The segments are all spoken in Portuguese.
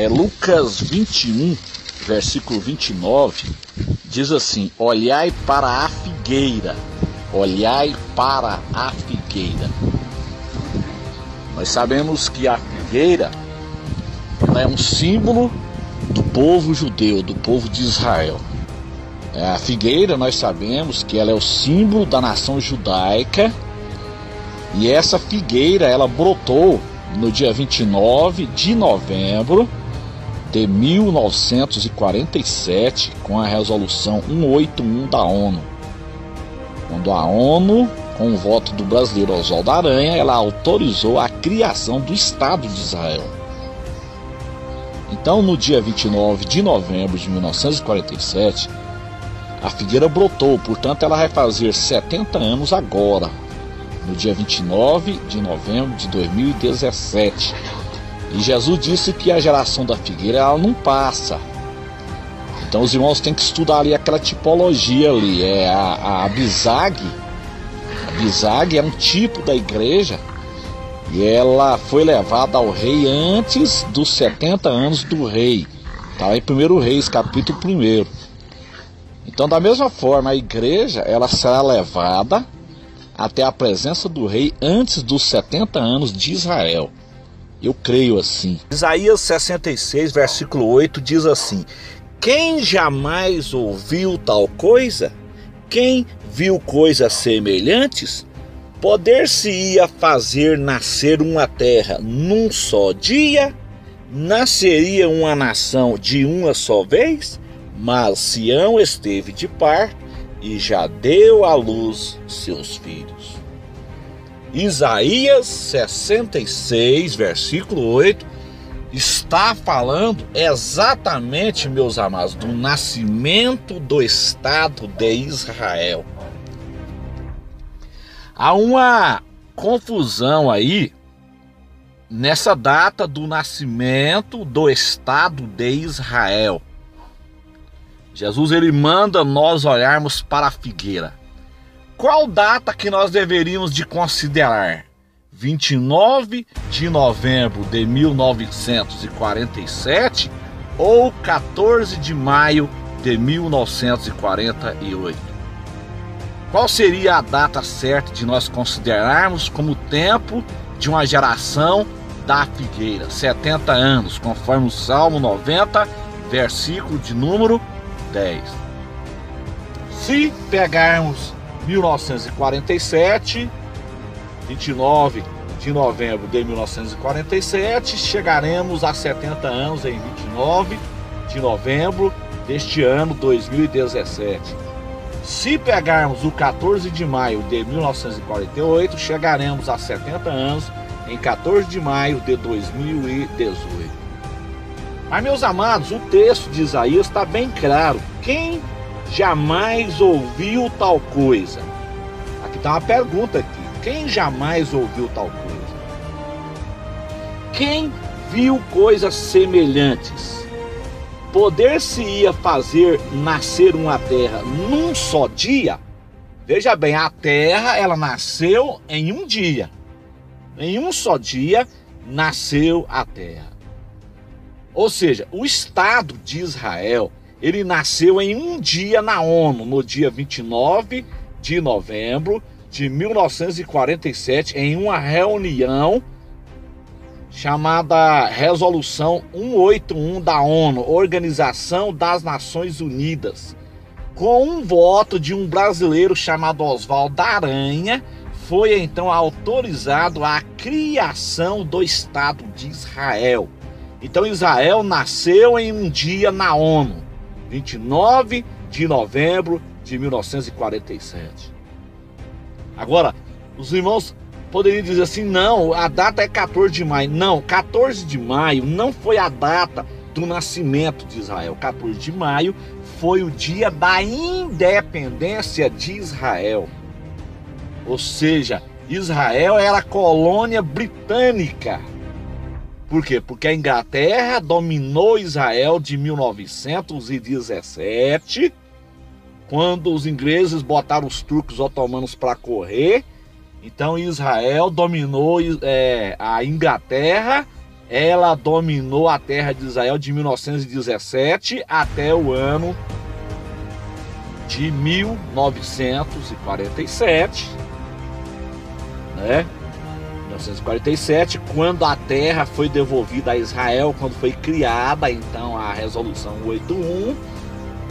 Lucas 21, versículo 29, diz assim: olhai para a figueira, olhai para a figueira. Nós sabemos que a figueira, ela é um símbolo do povo judeu, do povo de Israel. A figueira, nós sabemos que ela é o símbolo da nação judaica, e essa figueira, ela brotou no dia 29 de novembro de 1947, com a resolução 181 da ONU, quando a ONU, com o voto do brasileiro Oswaldo Aranha, ela autorizou a criação do Estado de Israel. Então, no dia 29 de novembro de 1947, a figueira brotou, portanto ela vai fazer 70 anos agora, no dia 29 de novembro de 2017. E Jesus disse que a geração da figueira, ela não passa. Então os irmãos têm que estudar ali aquela tipologia ali, a bisag. A bisag é um tipo da igreja, e ela foi levada ao rei antes dos 70 anos do rei. Está em 1 Reis, capítulo 1. Então, da mesma forma, a igreja, ela será levada até a presença do rei antes dos 70 anos de Israel. Eu creio assim. Isaías 66, versículo 8 diz assim: quem jamais ouviu tal coisa? Quem viu coisas semelhantes? Poder-se-ia fazer nascer uma terra num só dia? Nasceria uma nação de uma só vez? Mas Sião esteve de parto e já deu à luz seus filhos. Isaías 66, versículo 8, está falando exatamente, meus amados, do nascimento do Estado de Israel. Há uma confusão aí nessa data do nascimento do Estado de Israel. Jesus, ele manda nós olharmos para a figueira. Qual data que nós deveríamos de considerar? 29 de novembro de 1947 ou 14 de maio de 1948? Qual seria a data certa de nós considerarmos como tempo de uma geração da figueira? 70 anos, conforme o Salmo 90, versículo de número 10. Se pegarmos 1947, 29 de novembro de 1947, chegaremos a 70 anos em 29 de novembro deste ano 2017. Se pegarmos o 14 de maio de 1948, chegaremos a 70 anos em 14 de maio de 2018. Mas, meus amados, o texto de Isaías está bem claro. Quem jamais ouviu tal coisa? Aqui está uma pergunta aqui. Quem jamais ouviu tal coisa? Quem viu coisas semelhantes? Poder-se-ia fazer nascer uma terra num só dia? Veja bem, a terra, ela nasceu em um dia. Em um só dia nasceu a terra. Ou seja, o Estado de Israel, ele nasceu em um dia na ONU, no dia 29 de novembro de 1947, em uma reunião chamada Resolução 181 da ONU, Organização das Nações Unidas. Com um voto de um brasileiro chamado Oswaldo Aranha, foi então autorizado a criação do Estado de Israel. Então Israel nasceu em um dia na ONU, 29 de novembro de 1947. Agora, os irmãos poderiam dizer assim: não, a data é 14 de maio. Não, 14 de maio não foi a data do nascimento de Israel. 14 de maio foi o dia da independência de Israel. Ou seja, Israel era colônia britânica. Por quê? Porque a Inglaterra dominou Israel de 1917, quando os ingleses botaram os turcos otomanos para correr. Então Israel dominou a Inglaterra ela dominou a terra de Israel de 1917 até o ano de 1947, né? 1947, quando a terra foi devolvida a Israel, quando foi criada então a Resolução 81,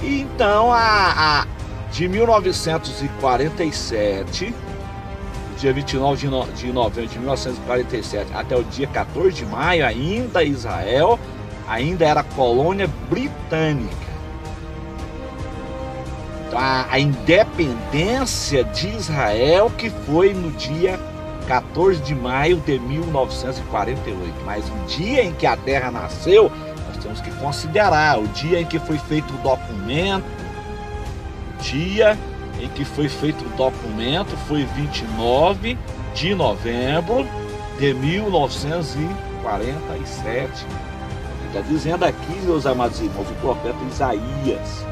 e então de 1947, dia 29 de novembro de 1947 até o dia 14 de maio, ainda Israel ainda era colônia britânica. Então, a independência de Israel que foi no dia 14 de maio de 1948. Mas o dia em que a terra nasceu, nós temos que considerar o dia em que foi feito o documento. O dia em que foi feito o documento foi 29 de novembro de 1947. Está dizendo aqui, meus amados irmãos, o profeta Isaías: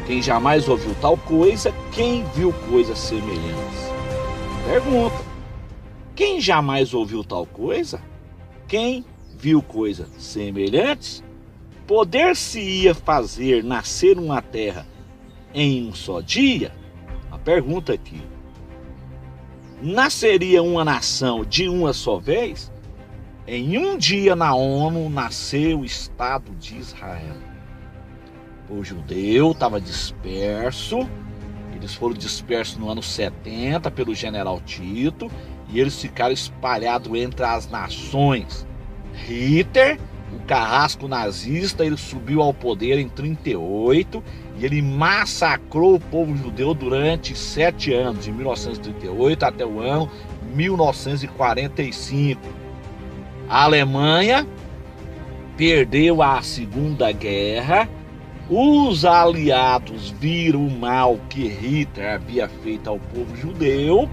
quem jamais ouviu tal coisa, quem viu coisas semelhantes? Pergunta: quem jamais ouviu tal coisa? Quem viu coisas semelhantes? Poder-se-ia fazer nascer uma terra em um só dia? A pergunta aqui: nasceria uma nação de uma só vez? Em um dia na ONU nasceu o Estado de Israel. O judeu estava disperso, eles foram dispersos no ano 70 pelo general Tito, e eles ficaram espalhados entre as nações. Hitler, o carrasco nazista, ele subiu ao poder em 38 e ele massacrou o povo judeu durante 7 anos, de 1938 até o ano 1945. A Alemanha perdeu a Segunda Guerra. Os aliados viram o mal que Hitler havia feito ao povo judeu.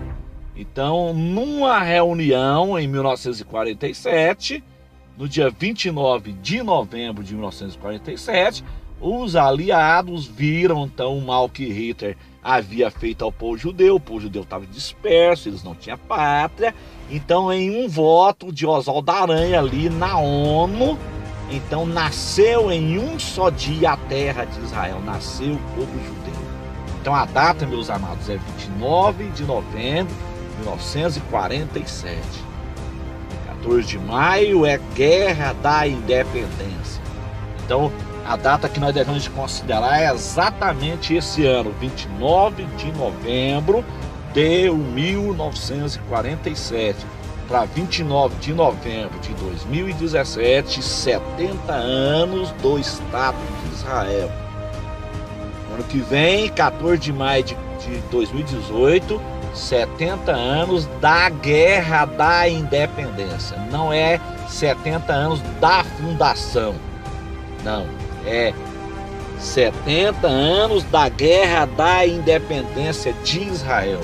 Então, numa reunião em 1947, no dia 29 de novembro de 1947, os aliados viram então o mal que Hitler havia feito ao povo judeu. O povo judeu estava disperso, eles não tinham pátria. Então, em um voto de Oswaldo Aranha ali na ONU, então nasceu em um só dia a terra de Israel, nasceu o povo judeu. Então a data, meus amados, é 29 de novembro de 1947. 14 de maio é Guerra da Independência. Então a data que nós devemos considerar é exatamente esse ano, 29 de novembro de 1947. Para 29 de novembro de 2017, 70 anos do Estado de Israel. Ano que vem, 14 de maio de 2018, 70 anos da Guerra da Independência. Não é 70 anos da fundação, não, é 70 anos da Guerra da Independência de Israel.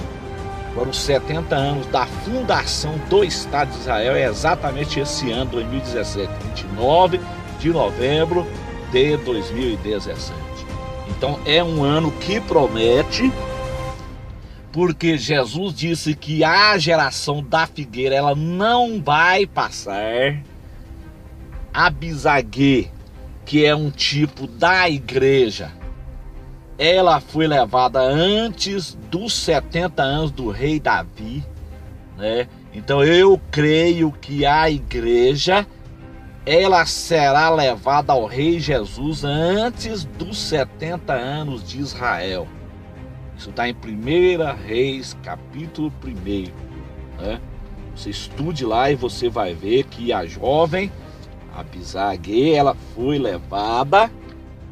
Agora, os 70 anos da fundação do Estado de Israel é exatamente esse ano, 2017, 29 de novembro de 2017. Então, é um ano que promete, porque Jesus disse que a geração da figueira ela não vai passar. A bisaguê, que é um tipo da igreja, ela foi levada antes dos 70 anos do rei Davi, né? Então eu creio que a igreja ela será levada ao rei Jesus antes dos 70 anos de Israel. Isso está em 1 Reis, capítulo 1, né? Você estude lá e você vai ver que a jovem, a bisaguê, ela foi levada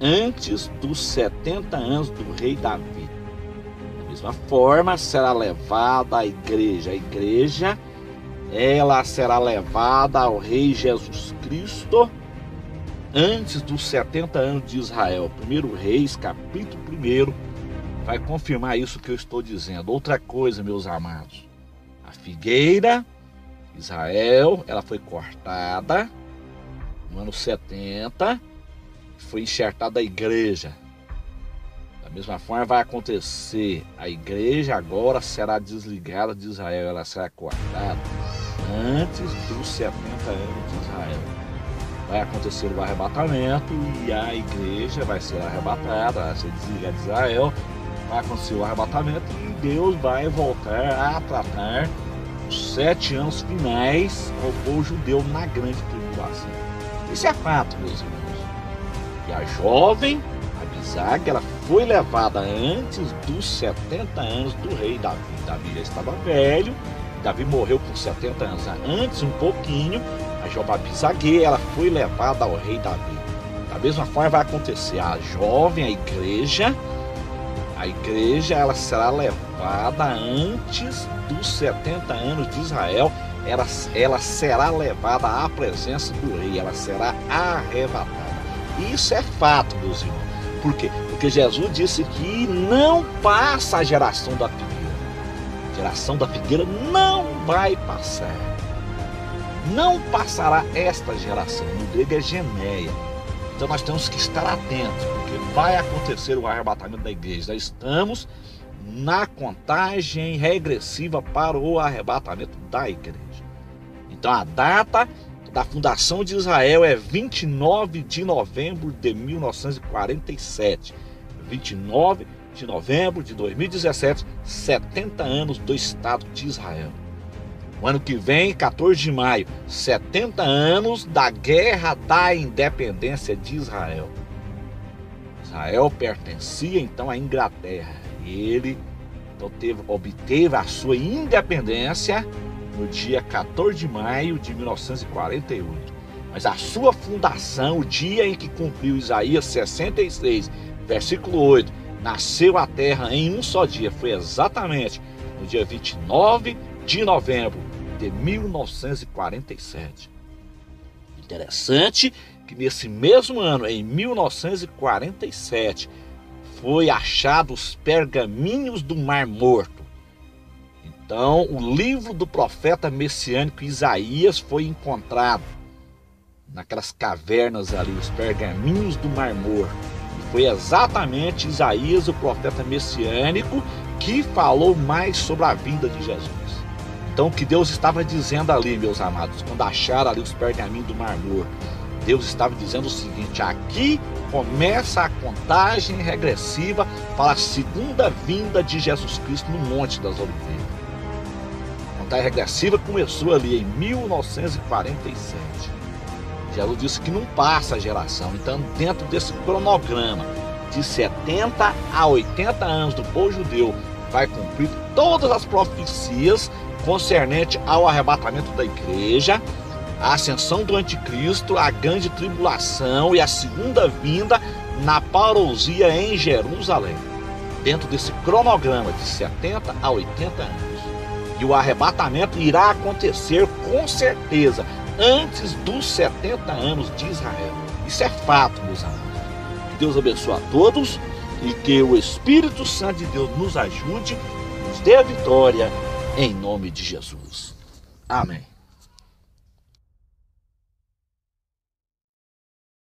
antes dos 70 anos do rei Davi. Da mesma forma será levada a igreja. A igreja ela será levada ao rei Jesus Cristo antes dos 70 anos de Israel. 1 Reis, capítulo 1, vai confirmar isso que eu estou dizendo. Outra coisa, meus amados, a figueira, Israel, ela foi cortada no ano 70, foi enxertada a igreja. Da mesma forma vai acontecer, a igreja agora será desligada de Israel, ela será cortada antes dos 70 anos de Israel. Vai acontecer o arrebatamento e a igreja vai ser arrebatada, vai ser desligada de Israel. Vai acontecer o arrebatamento e Deus vai voltar a tratar os 7 anos finais com o povo judeu na grande tribulação. Isso é fato, meus irmãos. E a jovem Abisag, ela foi levada antes dos 70 anos do rei Davi. Davi já estava velho, Davi morreu com 70 anos. Antes, um pouquinho, a jovem Abisag, ela foi levada ao rei Davi. Da mesma forma vai acontecer a jovem, a igreja ela será levada antes dos 70 anos de Israel. Ela será levada à presença do rei, ela será arrebatada. Isso é fato, meus irmãos. Por quê? Porque Jesus disse que não passa a geração da figueira. A geração da figueira não vai passar. Não passará esta geração. No grego é geneia. Então nós temos que estar atentos, porque vai acontecer o arrebatamento da igreja. Já estamos na contagem regressiva para o arrebatamento da igreja. Então a data da fundação de Israel é 29 de novembro de 1947. 29 de novembro de 2017, 70 anos do Estado de Israel. O ano que vem, 14 de maio, 70 anos da Guerra da Independência de Israel. Israel pertencia então à Inglaterra e ele então obteve a sua independência no dia 14 de maio de 1948. Mas a sua fundação, o dia em que cumpriu Isaías 66, versículo 8, nasceu a terra em um só dia, foi exatamente no dia 29 de novembro de 1947. Interessante que nesse mesmo ano, em 1947, foi achado os pergaminhos do Mar Morto. Então, o livro do profeta messiânico Isaías foi encontrado naquelas cavernas ali, os pergaminhos do Mar Morto. E foi exatamente Isaías, o profeta messiânico, que falou mais sobre a vinda de Jesus. Então, o que Deus estava dizendo ali, meus amados, quando acharam ali os pergaminhos do Mar Morto, Deus estava dizendo o seguinte: aqui começa a contagem regressiva para a segunda vinda de Jesus Cristo no Monte das Oliveiras. A contagem regressiva começou ali em 1947. Jesus disse que não passa a geração. Então, dentro desse cronograma de 70 a 80 anos do povo judeu, vai cumprir todas as profecias concernente ao arrebatamento da igreja, a ascensão do anticristo, a grande tribulação e a segunda vinda na parousia em Jerusalém, dentro desse cronograma de 70 a 80 anos. E o arrebatamento irá acontecer com certeza antes dos 70 anos de Israel. Isso é fato, meus amados. Que Deus abençoe a todos e que o Espírito Santo de Deus nos ajude, nos dê a vitória, em nome de Jesus. Amém.